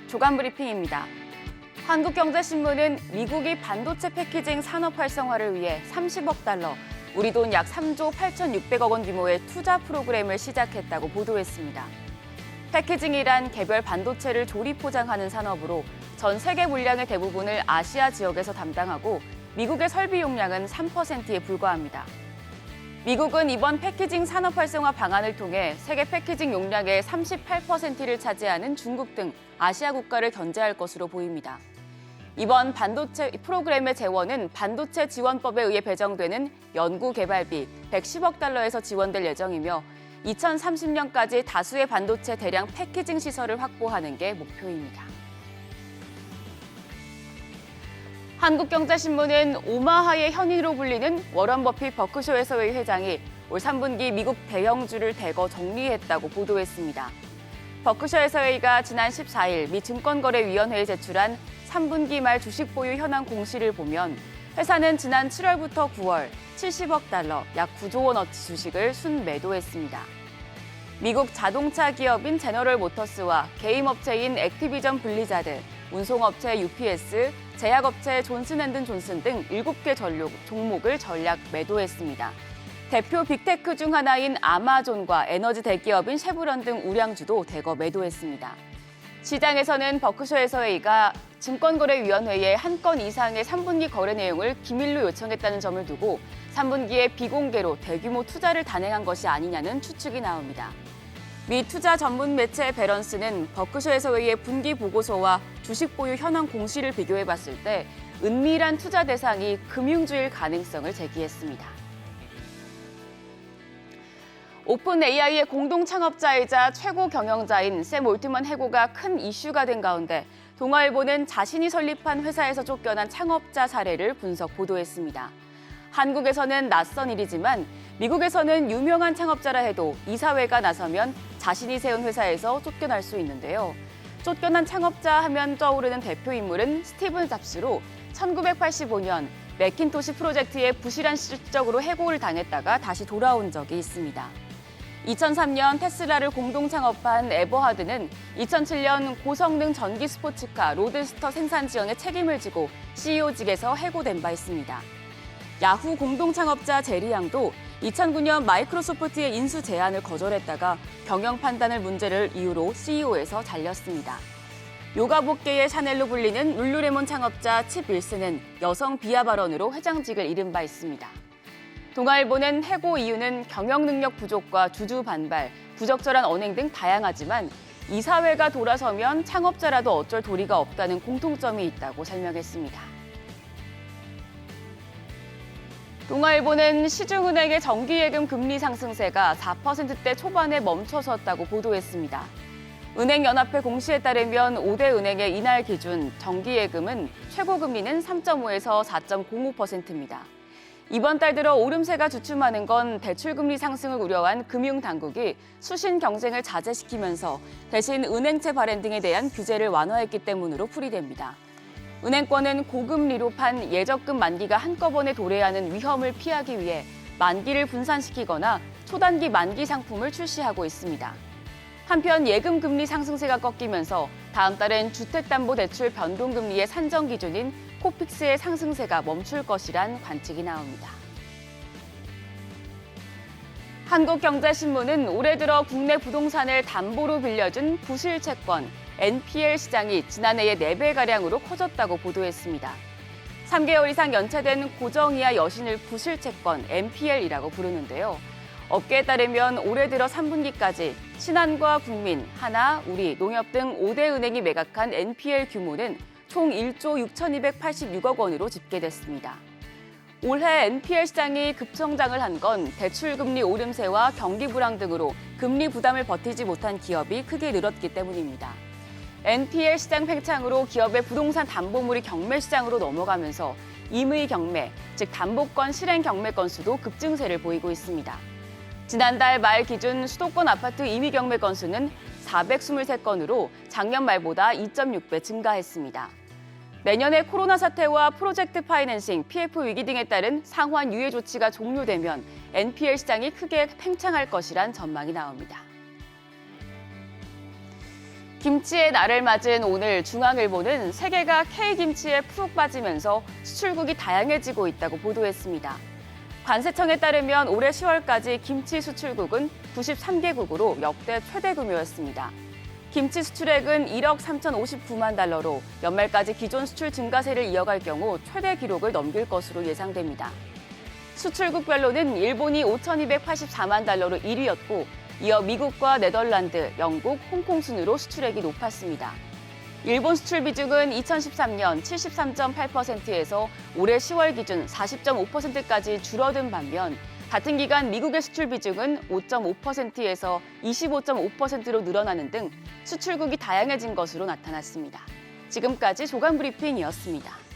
주간 브리핑입니다. 한국경제신문은 미국이 반도체 패키징 산업 활성화를 위해 30억 달러, 우리 돈 약 3조 8,600억 원 규모의 투자 프로그램을 시작했다고 보도했습니다. 패키징이란 개별 반도체를 조립 포장하는 산업으로 전 세계 물량의 대부분을 아시아 지역에서 담당하고 미국의 설비 용량은 3%에 불과합니다. 미국은 이번 패키징 산업 활성화 방안을 통해 세계 패키징 용량의 38%를 차지하는 중국 등 아시아 국가를 견제할 것으로 보입니다. 이번 반도체 프로그램의 재원은 반도체 지원법에 의해 배정되는 연구개발비 110억 달러에서 지원될 예정이며 2030년까지 다수의 반도체 대량 패키징 시설을 확보하는 게 목표입니다. 한국경제신문은 오마하의 현인으로 불리는 워런 버핏 버크셔해서웨이 회장이 올 3분기 미국 대형주를 대거 정리했다고 보도했습니다. 버크셔해서웨이가 지난 14일 미 증권거래위원회에 제출한 3분기 말 주식 보유 현황 공시를 보면 회사는 지난 7월부터 9월 70억 달러, 약 9조 원어치 주식을 순매도했습니다. 미국 자동차 기업인 제너럴 모터스와 게임 업체인 액티비전 블리자드, 운송업체 UPS, 제약업체 존슨앤든존슨 등 7개 종목을 전략 매도했습니다. 대표 빅테크 중 하나인 아마존과 에너지 대기업인 쉐브론 등 우량주도 대거 매도했습니다. 시장에서는 버크셔해서웨이가 증권거래위원회에 한 건 이상의 3분기 거래 내용을 기밀로 요청했다는 점을 두고 3분기에 비공개로 대규모 투자를 단행한 것이 아니냐는 추측이 나옵니다. 미 투자 전문 매체 배런스는 버크셔해서웨이의 분기 보고서와 주식 보유 현황 공시를 비교해봤을 때 은밀한 투자 대상이 금융주일 가능성을 제기했습니다. 오픈 AI의 공동 창업자이자 최고 경영자인 샘 올트먼 해고가 큰 이슈가 된 가운데 동아일보는 자신이 설립한 회사에서 쫓겨난 창업자 사례를 분석 보도했습니다. 한국에서는 낯선 일이지만 미국에서는 유명한 창업자라 해도 이사회가 나서면 자신이 세운 회사에서 쫓겨날 수 있는데요. 쫓겨난 창업자 하면 떠오르는 대표 인물은 스티븐 잡스로 1985년 매킨토시 프로젝트의 부실한 실적으로 해고를 당했다가 다시 돌아온 적이 있습니다. 2003년 테슬라를 공동 창업한 에버하드는 2007년 고성능 전기 스포츠카 로드스터 생산 지원에 책임을 지고 CEO직에서 해고된 바 있습니다. 야후 공동 창업자 제리 양도 2009년 마이크로소프트의 인수 제안을 거절했다가 경영 판단을 문제를 이유로 CEO에서 잘렸습니다. 요가복계의 샤넬로 불리는 룰루레몬 창업자 칩 윌슨은 여성 비하 발언으로 회장직을 잃은 바 있습니다. 동아일보는 해고 이유는 경영 능력 부족과 주주 반발, 부적절한 언행 등 다양하지만 이사회가 돌아서면 창업자라도 어쩔 도리가 없다는 공통점이 있다고 설명했습니다. 동아일보는 시중은행의 정기예금 금리 상승세가 4%대 초반에 멈춰섰다고 보도했습니다. 은행연합회 공시에 따르면 5대 은행의 이날 기준 정기예금은 최고금리는 3.5에서 4.05%입니다. 이번 달 들어 오름세가 주춤하는 건 대출금리 상승을 우려한 금융당국이 수신 경쟁을 자제시키면서 대신 은행채 발행 등에 대한 규제를 완화했기 때문으로 풀이됩니다. 은행권은 고금리로 판 예적금 만기가 한꺼번에 도래하는 위험을 피하기 위해 만기를 분산시키거나 초단기 만기 상품을 출시하고 있습니다. 한편 예금 금리 상승세가 꺾이면서 다음 달엔 주택담보대출 변동금리의 산정 기준인 코픽스의 상승세가 멈출 것이란 관측이 나옵니다. 한국경제신문은 올해 들어 국내 부동산을 담보로 빌려준 부실채권, NPL 시장이 지난해의 4배가량으로 커졌다고 보도했습니다. 3개월 이상 연체된 고정이하 여신을 부실채권, NPL이라고 부르는데요. 업계에 따르면 올해 들어 3분기까지 신한과 국민, 하나, 우리, 농협 등 5대 은행이 매각한 NPL 규모는 총 1조 6,286억 원으로 집계됐습니다. 올해 NPL 시장이 급성장을 한 건 대출금리 오름세와 경기 불황 등으로 금리 부담을 버티지 못한 기업이 크게 늘었기 때문입니다. NPL 시장 팽창으로 기업의 부동산 담보물이 경매 시장으로 넘어가면서 임의 경매, 즉 담보권 실행 경매 건수도 급증세를 보이고 있습니다. 지난달 말 기준 수도권 아파트 임의 경매 건수는 423건으로 작년 말보다 2.6배 증가했습니다. 내년에 코로나 사태와 프로젝트 파이낸싱, PF 위기 등에 따른 상환 유예 조치가 종료되면 NPL 시장이 크게 팽창할 것이란 전망이 나옵니다. 김치의 날을 맞은 오늘 중앙일보는 세계가 K김치에 푹 빠지면서 수출국이 다양해지고 있다고 보도했습니다. 관세청에 따르면 올해 10월까지 김치 수출국은 93개국으로 역대 최대 규모였습니다. 김치 수출액은 1억 3,059만 달러로 연말까지 기존 수출 증가세를 이어갈 경우 최대 기록을 넘길 것으로 예상됩니다. 수출국별로는 일본이 5,284만 달러로 1위였고 이어 미국과 네덜란드, 영국, 홍콩 순으로 수출액이 높았습니다. 일본 수출 비중은 2013년 73.8%에서 올해 10월 기준 40.5%까지 줄어든 반면 같은 기간 미국의 수출 비중은 5.5%에서 25.5%로 늘어나는 등 수출국이 다양해진 것으로 나타났습니다. 지금까지 조간 브리핑이었습니다.